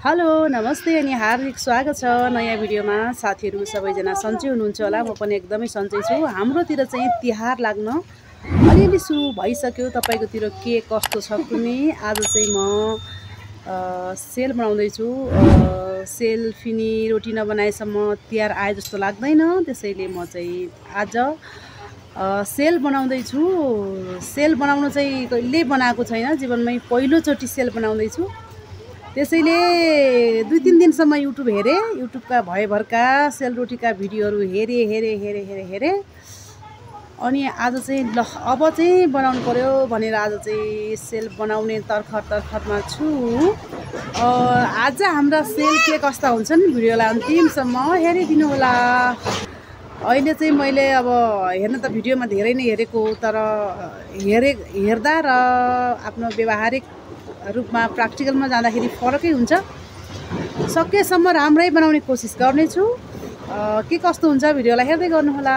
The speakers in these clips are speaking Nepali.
हेलो नमस्ते अनि हार्दिक स्वागत छ नयाँ भिडियोमा। साथीहरू सबैजना सन्चै हुनुहुन्छ होला। म पनि एकदमै सन्चै छु। हाम्रोतिर चाहिँ तिहार लाग्न अलिअलि सुरु भइसक्यो। तपाईँकोतिर के कस्तो छ कुनै? आज चाहिँ म सेल बनाउँदैछु। सेल फिनी रोटी नबनाएसम्म तिहार आए जस्तो लाग्दैन। त्यसैले म चाहिँ आज सेल बनाउँदैछु। सेल बनाउनु चाहिँ कहिले बनाएको छैन, जीवनमै पहिलोचोटि सेल बनाउँदैछु। त्यसैले 2-3 दिनसम्म युट्युब हेरेँ। युट्युबका भएभरका सेलरोटीका भिडियोहरू हेरेँ अनि आज चाहिँ ल अब चाहिँ बनाउनु पर्यो भनेर आज चाहिँ सेल बनाउने तर्खरमा छु। आज हाम्रा सेल के कस्ता हुन्छन् भिडियोलाई अन्तिमसम्म हेरिदिनु होला। अहिले चाहिँ मैले अब हेर्न त भिडियोमा धेरै नै हेरेको, तर हेर्दा र आफ्नो व्यावहारिक रूपमा प्र्याक्टिकलमा जाँदाखेरि फरकै हुन्छ। सकेसम्म राम्रै बनाउने कोसिस गर्नेछु। के कस्तो हुन्छ भिडियोलाई हेर्दै गर्नुहोला।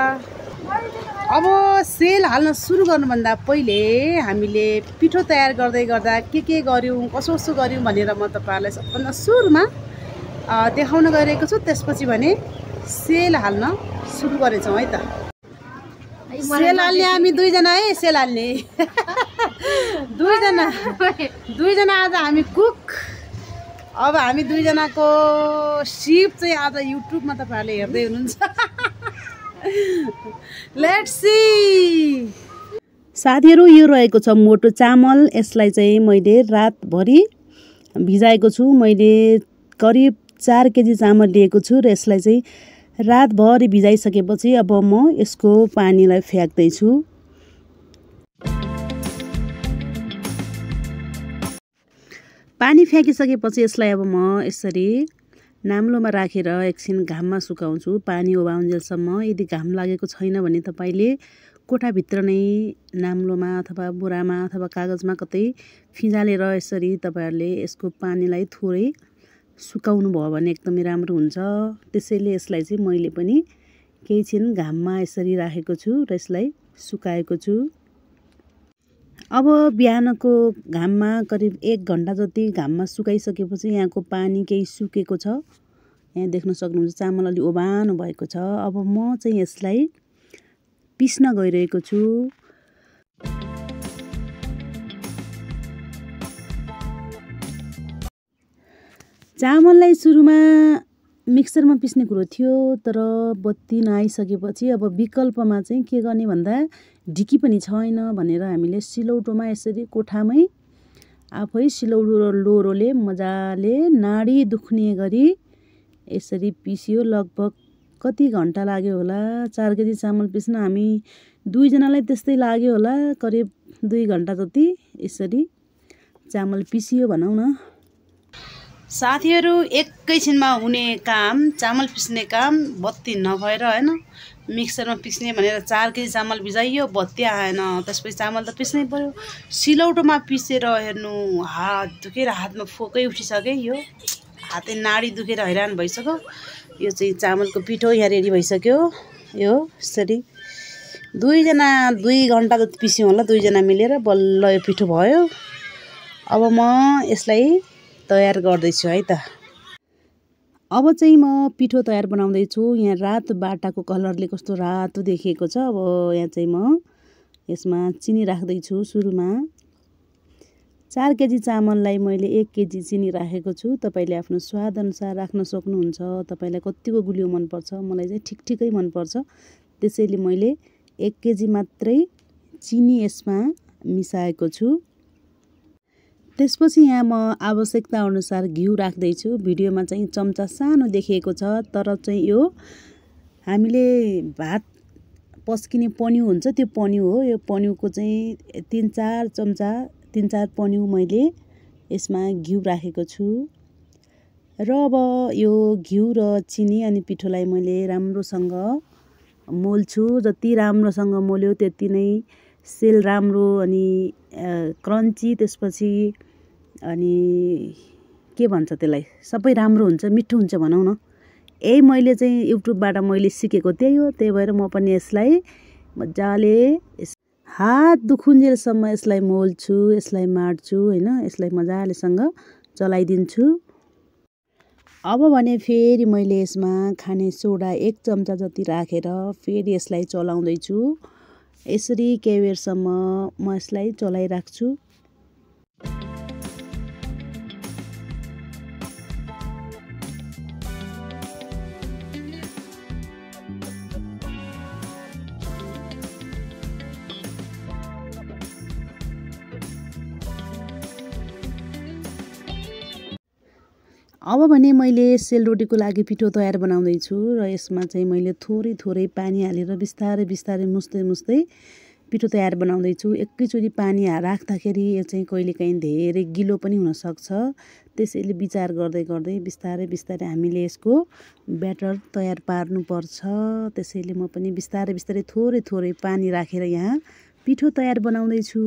अब सेल हाल्न सुरु गर्नुभन्दा पहिले हामीले पिठो तयार गर्दै गर्दा के गर्यौँ, कसो गर्यौँ भनेर म तपाईँहरूलाई सबभन्दा सुरुमा देखाउन गइरहेको छु। त्यसपछि भने सेल हाल्न सुरु गरेछौँ है त। सेल हाल्ने हामी दुईजना है, सेल हाल्ने दुईजना आज हामी कुक। अब हामी दुईजनाको सिप चाहिँ आज युट्युबमा तपाईँहरूले हेर्दै हुनुहुन्छ। Let's see. साथीहरू, यो रहेको छ मोटो चामल। यसलाई चाहिँ मैले रातभरि भिजाएको छु। मैले करिब 4 केजी चामल लिएको छु र यसलाई चाहिँ रातभरि भिजाइसकेपछि अब म यसको पानीलाई फ्याक्दैछु। पानी फ्याँकिसकेपछि यसलाई अब म यसरी नाम्लोमा राखेर एकछिन घाममा सुकाउँछु, पानी उभाउन्जेलसम्म। यदि घाम लागेको छैन भने तपाईँले कोठाभित्र नै नाम्लोमा अथवा बोरामा अथवा कागजमा कतै फिजालेर यसरी तपाईँहरूले यसको पानीलाई थोरै सुकाउनु भयो भने एकदमै राम्रो हुन्छ। त्यसैले यसलाई चाहिँ मैले पनि केही छिन घाममा यसरी राखेको छु र यसलाई सुकाएको छु। अब बिहानको घाममा करिब 1 घन्टा जति घाममा सुकाइसकेपछि यहाँको पानी केही सुकेको छ। यहाँ देख्न सक्नुहुन्छ चामल अलि ओभानो भएको छ। अब म चाहिँ यसलाई पिस्न गइरहेको छु। चामललाई सुरुमा मिक्सरमा पिस्ने कुरो थियो, तर बत्ती नआइसकेपछि अब विकल्पमा चाहिँ के गर्ने भन्दा ढिकी पनि छैन भनेर हामीले सिलौटोमा यसरी कोठामै आफै सिलौटो र लोहोरोले मजाले नाडी दुख्ने गरी यसरी पिसियो। लगभग कति घन्टा लाग्यो होला, 4 केजी चामल पिस्न हामी दुईजनालाई त्यस्तै लाग्यो होला। करिब 2 घन्टा जति यसरी चामल पिसियो भनौँ न। साथीहरू, एकैछिनमा हुने काम, चामल पिस्ने काम बत्ती नभएर होइन, मिक्सरमा पिस्ने भनेर 4 केजी चामल भिजाइयो, बत्ती आएन। त्यसपछि चामल त पिस्नै पर्यो। सिलौटोमा पिसेर हेर्नु, हात दुखेर हातमा फोकै उठिसक्यो। यो हातै नाडी दुखेर हैरान भइसक्यो। यो चाहिँ चामलको पिठो यहाँ रेडी भइसक्यो। यो यसरी 2 घन्टा जति पिस्यौँ होला, 2जना मिलेर बल्ल यो पिठो भयो। अब म यसलाई तयार गर्दैछु है त। अब चाहिँ म पिठो तयार बनाउँदैछु। यहाँ रातो बाटाको कलरले कस्तो रातो देखिएको छ। अब यहाँ चाहिँ म यसमा चिनी राख्दैछु। सुरुमा 4 केजी चामललाई मैले 1 केजी चिनी राखेको छु। तपाईँले आफ्नो स्वाद अनुसार राख्न सक्नुहुन्छ। तपाईँलाई कतिको गुलियो मनपर्छ, मलाई चाहिँ ठिकै मनपर्छ। त्यसैले मैले 1 केजी मात्रै चिनी यसमा मिसाएको छु। त्यसपछि यहाँ म आवश्यकता अनुसार घिउ राख्दैछु। भिडियोमा चाहिँ चम्चा सानो देखिएको छ, तर चाहिँ यो हामीले भात पस्किने पन्यु हुन्छ, त्यो पन्यु हो। यो पन्युको चाहिँ 3-4 पन्यु मैले यसमा घिउ राखेको छु। र अब यो घिउ र चिनी अनि पिठोलाई मैले राम्रोसँग मोल्छु। जति राम्रोसँग मोल्यो त्यति नै सेल राम्रो अनि क्रन्ची, त्यसपछि अनि के भन्छ त्यसलाई, सबै राम्रो हुन्छ, मिठो हुन्छ भनौँ न। यही मैले चाहिँ युट्युबबाट मैले सिकेको त्यही हो। त्यही भएर म पनि यसलाई मजाले हात दुखुन्जेलसम्म यसलाई मोल्छु, यसलाई माड्छु होइन, यसलाई मजालेसँग चलाइदिन्छु। अब भने फेरि मैले यसमा खाने सोडा 1 चम्चा जति राखेर फेरि यसलाई चलाउँदैछु। यसरी केही बेरसम्म म यसलाई चलाइराख्छु। अब भने मैले सेलरोटीको लागि पिठो तयार बनाउँदैछु र यसमा चाहिँ मैले थोरै थोरै पानी हालेर बिस्तारै बिस्तारै मुस्दै पिठो तयार बनाउँदैछु। एकैचोटि पानी राख्दाखेरि यो चाहिँ कहिलेकाहीँ धेरै गिलो पनि हुनसक्छ। त्यसैले विचार गर्दै गर्दै बिस्तारै बिस्तारै हामीले यसको ब्याटर तयार पार्नुपर्छ। त्यसैले म पनि बिस्तारै बिस्तारै थोरै थोरै पानी राखेर यहाँ पिठो तयार बनाउँदैछु।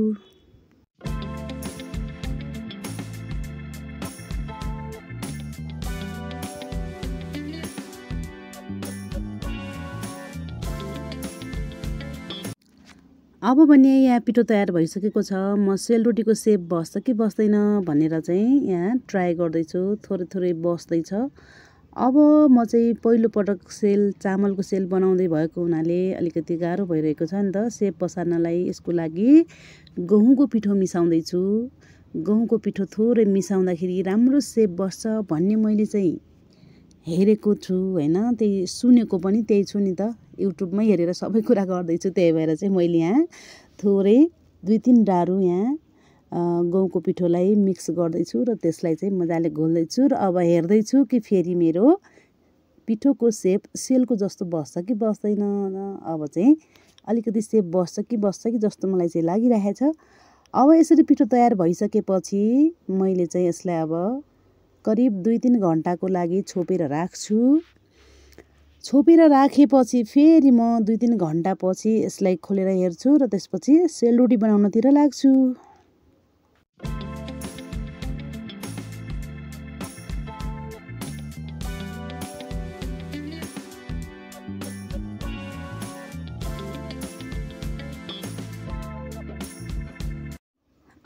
अब भने यहाँ पिठो तयार भइसकेको छ। म सेलरोटीको सेप बस्छ कि बस्दैन भनेर चाहिँ यहाँ ट्राई गर्दैछु। थोरै थोरै बस्दैछ। अब म चाहिँ पहिलोपटक चामलको सेल बनाउँदै भएको हुनाले अलिकति गाह्रो भइरहेको छ नि त सेप बसाल्नलाई। यसको लागि गहुँको पिठो मिसाउँदैछु। गहुँको पिठो थोरै मिसाउँदाखेरि राम्रो सेप बस्छ भन्ने मैले चाहिँ हेरेको छु हैन, त्यही सुनेको पनि त्यही छु नि त। युट्युबमै हेरेर सबै कुरा गर्दैछु। त्यही भएर चाहिँ मैले यहाँ थोरै 2-3 डारू यहाँ गहुँको पिठोलाई मिक्स गर्दैछु र त्यसलाई चाहिँ मजाले घोल्दैछु र अब हेर्दैछु कि फेरि मेरो पिठोको सेप सेलको जस्तो बस्छ कि बस्दैन। अब चाहिँ अलिकति सेप बस्छ कि जस्तो मलाई चाहिँ लागिरहेछ। अब यसरी पिठो तयार भइसकेपछि मैले चाहिँ यसलाई अब करिब 2-3 घन्टाको लागि छोपेर राख्छु। छोपेर राखेपछि फेरि म 2-3 घन्टापछि यसलाई खोलेर हेर्छु र त्यसपछि सेलरोटी बनाउनतिर लाग्छु।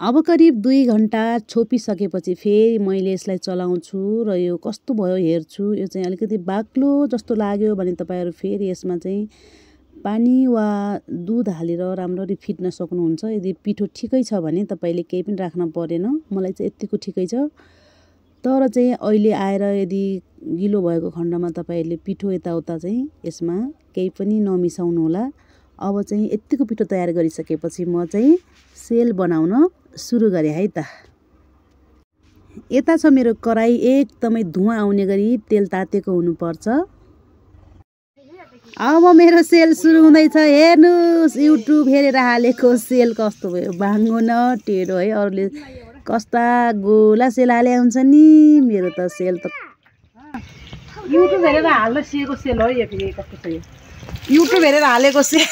अब करिब 2 घन्टा छोपिसकेपछि फेरि मैले यसलाई चलाउँछु र यो कस्तो भयो हेर्छु। यो चाहिँ अलिकति बाक्लो जस्तो लाग्यो भने तपाईँहरू फेरि यसमा चाहिँ पानी वा दुध हालेर राम्ररी फिट्न सक्नुहुन्छ। यदि पिठो ठिकै छ भने तपाईँले केही पनि राख्न परेन। मलाई चाहिँ यतिको ठिकै छ। तर चाहिँ अहिले आएर यदि गिलो भएको खण्डमा तपाईँहरूले पिठो यताउता चाहिँ यसमा केही पनि नमिसाउनु होला। अब चाहिँ यतिको पिठो तयार गरिसकेपछि म चाहिँ सेल बनाउन सुरु गरेँ है त। यता छ मेरो कराई एकदमै धुवाँ आउने गरी तेल तातेको हुनुपर्छ। अब मेरो सेल सुरु हुँदैछ। हेर्नुहोस् युट्युब हेरेर हालेको सेल कस्तो भयो, बाङ्गो न टेढो है। अरूले कस्ता गोला सेल हाले हुन्छ नि, मेरो त सेल त युट्युब हेरेर हाल्दा सिएको सेल हो। यो फेरि कस्तो छ यो युट्युब हेरेर हालेको सेल।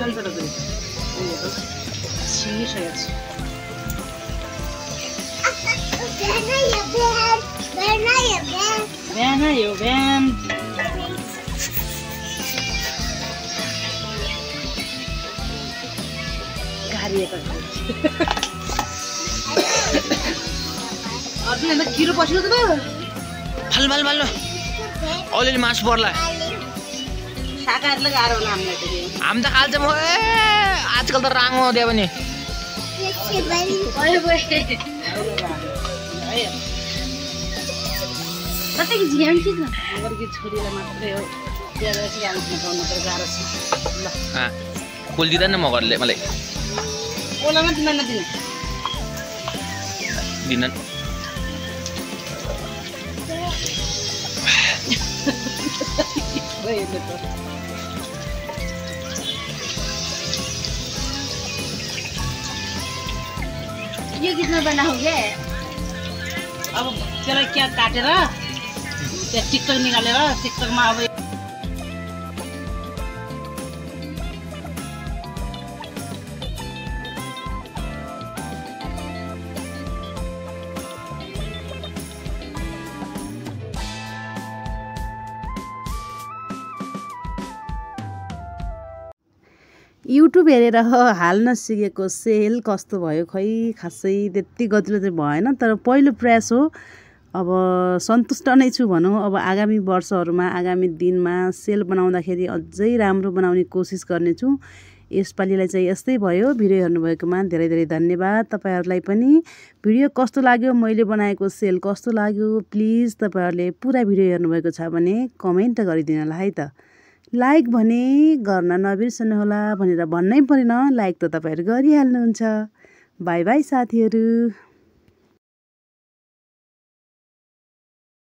신난사라도 신기셔야지. बिहान यो बिहान अर्जुन त किरो पस्यो त फाल्नु फाल्नु फाल्नु अलिअलि मासु पर्ला शाकाहारीलाई गाह्रो होला हामीलाई त हामी त खाल्छ म आजकल त राङ्गो दियो भने कतिको झ्याम कि अरूको छोरीलाई मात्रै हो गाह्रो छ ल खोलिदिँदैन म घरले मलाई ओलामा दिँदैन नदिने दिन्न यो गीतमा बनाओगे अब त्यसलाई क्या काटेर त्यहाँ टिकटक निकालेर टिकटकमा अब युट्युब हेरेर हाल्न सिकेको सेल कस्तो भयो खै खासै त्यति गतिलो चाहिँ भएन तर पहिलो प्रयास हो अब सन्तुष्ट नै छु भनौँ अब आगामी वर्षहरूमा आगामी दिनमा सेल बनाउँदाखेरि अझै राम्रो बनाउने कोसिस गर्नेछु यसपालिलाई चाहिँ यस्तै भयो भिडियो हेर्नुभएकोमा धेरै धेरै धन्यवाद तपाईहरुलाई पनि भिडियो कस्तो लाग्यो मैले बनाएको सेल कस्तो लाग्यो प्लिज तपाईहरुले पुरा भिडियो हेर्नुभएको छ भने कमेन्ट गरिदिनु होला है त लाइक भने गर्न नबिर्सनु होला भनेर भन्नै परेन लाइक त तपाईहरु गरिहाल्नुहुन्छ बाइ बाइ साथीहरु।